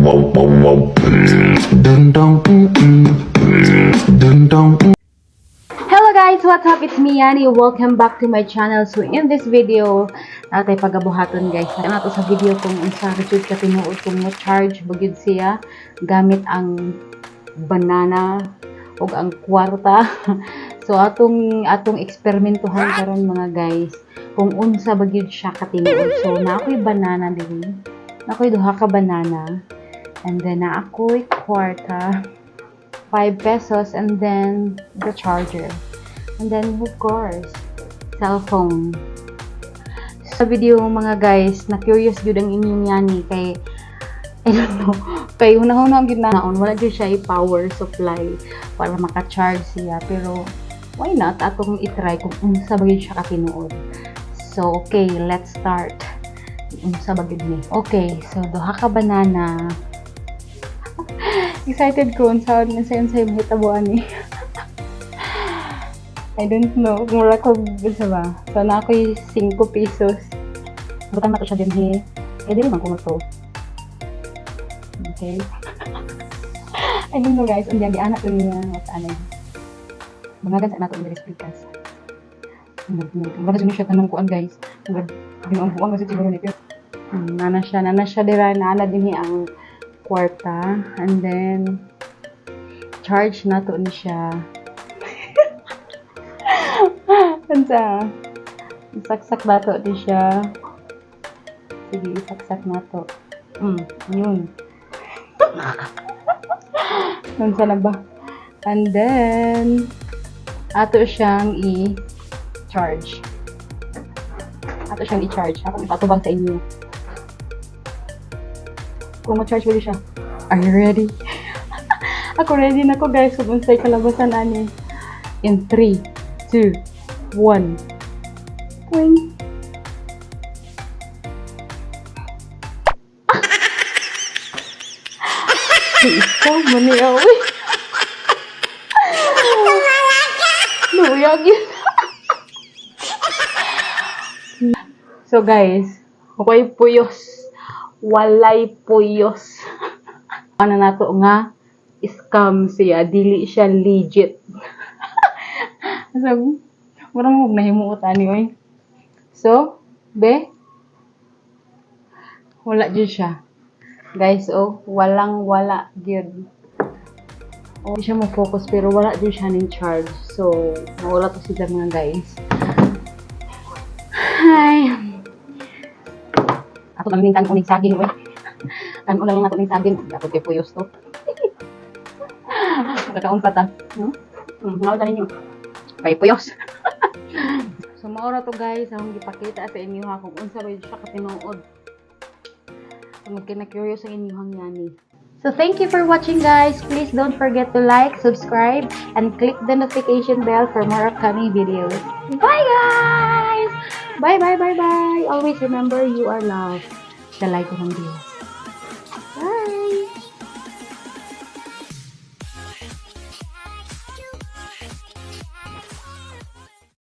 Hello guys, what's up? It's me, Yani. Welcome back to my channel. So in this video, natay pagabuhaton guys. Nato sa video kung unsa jud ka tinuod kung mo charge bugid siya gamit ang banana o ang kwarta. So atong eksperimentuhan karon mga guys kung unsa bagid siya katinuod. So na ako'y banana dili. Na ako'y duha ka banana. And then na ako'y kwarta. 5 pesos, and then the charger, and then of course cellphone. Sa video mga guys, na curious jud ang inyong yani kay I don't know, kay una-una gyud naon wala gyud siya i-power supply para maka-charge siya, pero why not atong i-try kung unsa bagid siya katinuod. So okay, let's start. Unsa bagid ni? Okay, so duha ka banana. Excited ko unsa unsay mahitabuan ni. I don't know, mura ko gusto ba. So na ako'y 5 pesos. Butang na to siya dinhi. Dili man ko mo to. Okay. I don't know guys, undiyan di anak ko niya at anay. Mga gansa nato ang explikas. Mga gansa siya tanong kuan guys. Ang buwang kasi siguro nito. Nana siya dira na dinhi ang kwarta, and then charge nato ni siya. Kansa saksak nato ni siya. Sige, saksak nato. Yun. Kansa na ba? And then ato siyang i-charge. Ako ipatubang sa inyo. Kung ma-charge mo siya. Are you ready? Ako ready na ko guys. Kung unsay kalabasan ani. In 3, 2, 1. Wing. Ikaw maniyaw. Luyag yun. So guys, okay puyos. Walay puyos. Ano na to nga scam siya, dili siya legit. So, murang huwag nahimuot ani oy. So, wala dyan siya. Guys, wala gyud. Hindi siya mo-focus pero wala dyan siya ning charge. So, mawala to sila mga guys. Hi. Ako lang tan unig saging oy. Kan ulang nato ning saging, dapat kay puyos to. Kakaon pa ta. Mao ninyo. Kay puyos. So mao ra to guys, akong gipakita sa inyo ha kung unsa ba siya katinuod. Kung kina-curious ang inyong yani. So thank you for watching guys. Please don't forget to like, subscribe, and click the notification bell for more upcoming videos. Bye guys! Bye! Always remember you are loved. Dalay ko ng Diyos.